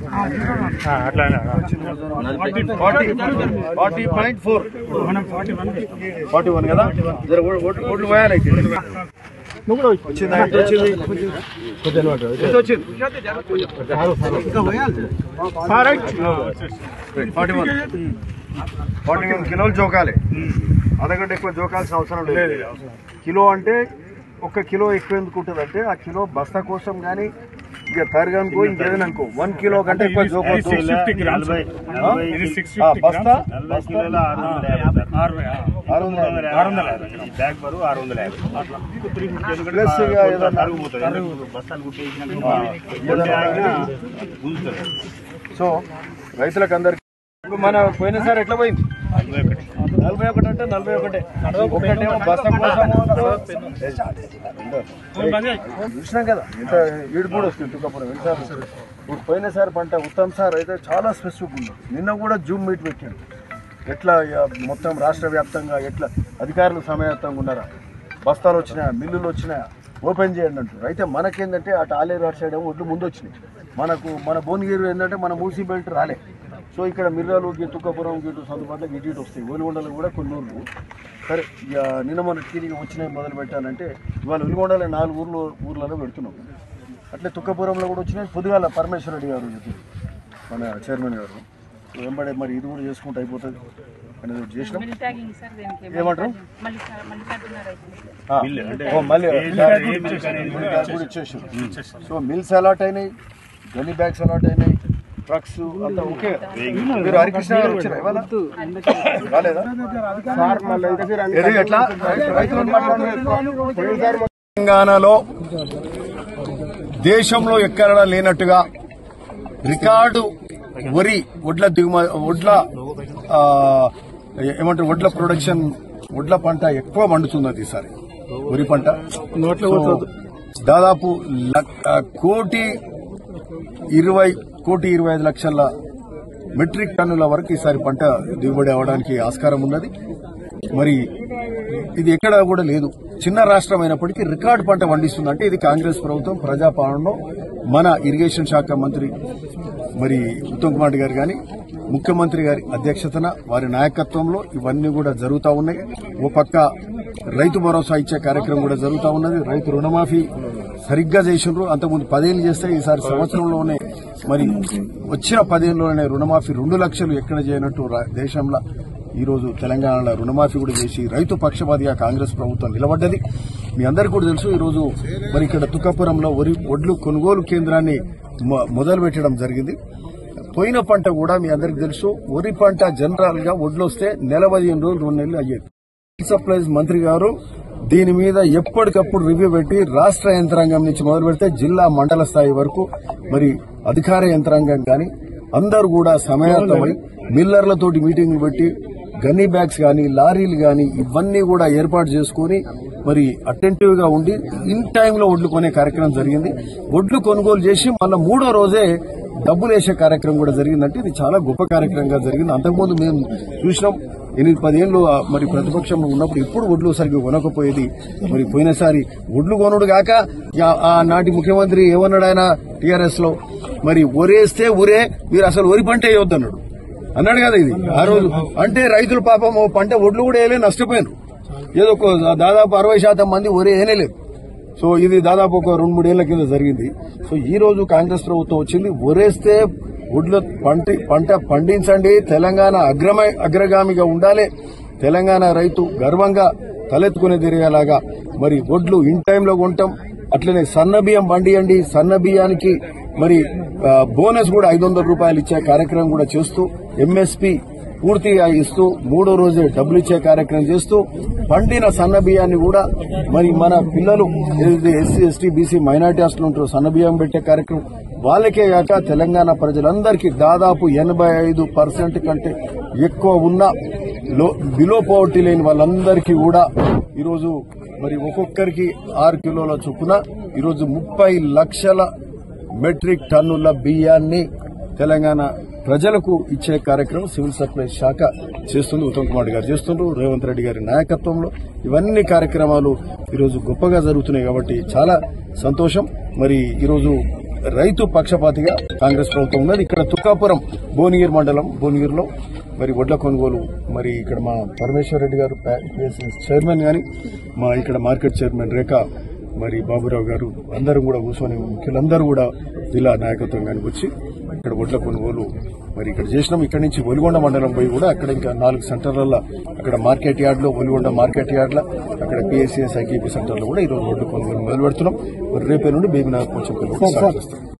40.4 కదా ఓట్లు పోయాలి అయితే వచ్చింది 41 కిలోలు జోకాలి. అదగంట ఎక్కువ జోకాల్సిన అవసరం లేదు. కిలో అంటే 1 కిలో ఎక్కువ ఎందుకు ఉంటుంది అంటే ఆ కిలో బస్తా కోసం కానీ ఇక తరగనుకో ఇంకేదైనా అనుకో 1 కిలో కంటే ఎక్కువ జోకొచ్చు. బస్తా ప్లస్ సో రైతులకు అందరికి మన పోయినసారి ఎట్లా పోయింది 41 అంటే 41 బస్తా కోసం చూసినాం కదా ఇంత ఈడు కూడా వస్తుంది తుకాపురం. ఇప్పుడు పోయినసారి పంట ఉత్తమ్ సార్ అయితే చాలా స్పెసిఫిక్ ఉంది. నిన్న కూడా జూమ్ మీట్ పెట్టాడు. ఎట్లా మొత్తం రాష్ట్ర వ్యాప్తంగా ఎట్లా అధికారులు సమయత్తంగా ఉన్నారా, బస్తాలు వచ్చినాయా, మిల్లులు వచ్చినాయా, ఓపెన్ చేయండి అంటారు. అయితే మనకేంటంటే అటు ఆలేరు అటు సైడ్ ఏమో ఒడ్లు ముందు వచ్చినాయి. మన భువనగిరి ఏంటంటే మన మూసీ బెల్ట్ రాలే. సో ఇక్కడ మిర్రాలు తుకాపురం గిటు సదుపాట్ల గిటు వస్తాయి. ఒలిగొండలు కూడా కొన్ని ఊర్లు సరే నిన్న మొన్న తిరిగి వచ్చినాయి మొదలు పెట్టాలంటే ఇవాళ ఒలిగొండలో 4 ఊర్లలో పెడుతున్నాం. అట్లే తుకాపురంలో కూడా వచ్చినాయి. పొద్దుగాల పరమేశ్వర రెడ్డి గారు మన చైర్మన్ గారు వెంబడే మరి ఇది కూడా చేసుకుంటూ అయిపోతుంది అనేది చేసినాం. ఏమంటారు మళ్ళీ ఇచ్చేసారు. సో మిల్స్ అలాట్ అయినాయి, గనీ బ్యాగ్స్ అలాట్ అయినాయి, ట్రక్స్ అంతా ఓకే. మీరు హరికృష్ణ గారు వచ్చారా ఇవాళ రాలేదా? తెలంగాణలో దేశంలో ఎక్కడా లేనట్టుగా రికార్డు వడ్ల ఏమంటారు వడ్ల ప్రొడక్షన్ వడ్ల పంట ఎక్కువ పండుతున్నది ఈసారి. వరి పంట దాదాపు 1,20,25,00,000 మెట్రిక్ టన్నుల వరకు ఈసారి పంట దిగుబడి అవడానికి ఆస్కారం ఉన్నది. మరి ఇది ఎక్కడా కూడా లేదు. చిన్న రాష్ట్రం అయినప్పటికీ రికార్డు పంట పండిస్తుందంటే ఇది కాంగ్రెస్ ప్రభుత్వం ప్రజాపాలనలో మన ఇరిగేషన్ శాఖ మంత్రి మరి ఉత్తమ్ కుమార్ గారు గాని ముఖ్యమంత్రి గారి అధ్యక్షతన వారి నాయకత్వంలో ఇవన్నీ కూడా జరుగుతూ ఉన్నాయి. ఓ పక్క రైతు భరోసా ఇచ్చే కార్యక్రమం కూడా జరుగుతూ ఉన్నది. రైతు రుణమాఫీ సరిగ్గా చేసిండ్రు. అంతకుముందు 10 ఏళ్లు చేస్తే ఈసారి సంవత్సరంలోనే మరి వచ్చిన 10 ఏళ్లలోనే రుణమాఫీ 2 లక్షలు ఎక్కడ చేయనట్టు దేశంలో ఈరోజు తెలంగాణలో రుణమాఫీ కూడా చేసి రైతు పక్షపాతిగా కాంగ్రెస్ ప్రభుత్వం నిలబడ్డది. మీ అందరికీ కూడా తెలుసు. ఈరోజు మరి ఇక్కడ తుకాపురంలో వడ్లు కొనుగోలు కేంద్రాన్ని మొదలు పెట్టడం జరిగింది. పోయిన పంట కూడా మీ అందరికీ తెలుసు. వరి పంట జనరల్ గా వడ్లు వస్తే నెల 15 రోజులు 2 నెలలు అయ్యేది. సప్లైస్ మంత్రి గారు దీని మీద ఎప్పటికప్పుడు రివ్యూ పెట్టి రాష్ట్ర యంత్రాంగం నుంచి మొదలు పెడితే జిల్లా మండల స్థాయి వరకు మరి అధికార యంత్రాంగం కానీ అందరూ కూడా సమయాత్తమై మిల్లర్లతోటి మీటింగ్లు పెట్టి గన్నీ బ్యాగ్స్ గాని లారీలు గాని ఇవన్నీ కూడా ఏర్పాటు చేసుకుని మరి అటెంటివ్ గా ఉండి ఇన్ టైంలో వడ్లు కొనే కార్యక్రమం జరిగింది. వడ్లు కొనుగోలు చేసి మళ్ళా 3వ రోజే డబ్బులు వేసే కార్యక్రమం కూడా జరిగిందంటే ఇది చాలా గొప్ప కార్యక్రమంగా జరిగింది. అంతకుముందు మేము చూసినాం 8-10 ఏళ్లు మరి ప్రతిపక్షంలో ఉన్నప్పుడు ఇప్పుడు వడ్లు సరిగ్గా కొనకపోయేది. మరి పోయినసారి వడ్లు కొనుడు కాక నాటి ముఖ్యమంత్రి ఏమన్నాడు ఆయన టీఆర్ఎస్ లో మరి ఒరేస్తే ఒరే మీరు అసలు వరి పంట వేయొద్దన్నాడు అన్నాడు కదా. ఇది ఆ రోజు అంటే రైతులు పాపం పంట వడ్లు కూడా వేయలే నష్టపోయారు. ఏదో దాదాపు 60% మంది వరి వేయలేదు. సో ఇది దాదాపు ఒక 2-3 ఏళ్ల కింద జరిగింది. సో ఈ రోజు కాంగ్రెస్ ప్రభుత్వం వచ్చింది. ఒరేస్తే వడ్ల పంట పండించండి, తెలంగాణ అగ్రగామిగా ఉండాలి, తెలంగాణ రైతు గర్వంగా తలెత్తుకునే తిరిగేలాగా మరి వడ్లు ఇన్ టైంలో కొంటాం. అట్లనే సన్న బియ్యం పండియండి, సన్న బియ్యానికి మరి బోనస్ కూడా 500 రూపాయలు ఇచ్చే కార్యక్రమం కూడా చేస్తూ ఎంఎస్పీ పూర్తిగా ఇస్తూ 3వ రోజే డబ్బులు ఇచ్చే కార్యక్రమం చేస్తూ పండిన సన్న బియ్యాన్ని కూడా మరి మన పిల్లలు ఏదైతే SC ST BC minority hostel ఉంటారో సన్న బియ్యం పెట్టే కార్యక్రమం వాళ్ళకే కాక తెలంగాణ ప్రజలందరికీ దాదాపు 85% కంటే ఎక్కువ ఉన్న బిలో పవర్టీ లేని వాళ్ళందరికీ కూడా ఈరోజు మరి ఒక్కొక్కరికి 6 కిలోల చొప్పున ఈరోజు 30 లక్షల మెట్రిక్ టన్నుల బియ్యాన్ని తెలంగాణ ప్రజలకు ఇచ్చే కార్యక్రమం సివిల్ సప్లైస్ శాఖ చేస్తుంది. ఉత్తమ్ కుమార్ గారు చేస్తుండ్రు. రేవంత్ రెడ్డి గారి నాయకత్వంలో ఇవన్నీ కార్యక్రమాలు ఈరోజు గొప్పగా జరుగుతున్నాయి కాబట్టి చాలా సంతోషం. మరి ఈరోజు రైతు పక్షపాతిగా కాంగ్రెస్ ప్రభుత్వం ఉన్నది. ఇక్కడ తుక్కాపురం భువనగిరి మండలం భువనగిరిలో మరి వడ్ల కొనుగోలు మరి ఇక్కడ మా పరమేశ్వర్ రెడ్డి గారు చైర్మన్ గాని మా ఇక్కడ మార్కెట్ చైర్మన్ రేఖా మరి బాబురావు గారు అందరూ కూడా కూర్చొని ముఖ్యులందరూ కూడా జిల్లా నాయకత్వం కానీ వచ్చి ఇక్కడ వడ్ల కొనుగోలు మరి ఇక్కడ చేసినాం. ఇక్కడ నుంచి ఒలిగొండ మండలం పోయి కూడా అక్కడ ఇంకా 4 సెంటర్లలో అక్కడ మార్కెట్ యార్డ్ లో ఒలిగొండ మార్కెట్ యార్డ్ లో అక్కడ PSCS IKP సెంటర్ లో కూడా ఈరోజు వడ్ల కొనుగోలు మొదలు పెడుతున్నాం. రేపే నుండి బేబీనాథ్ కొంచెం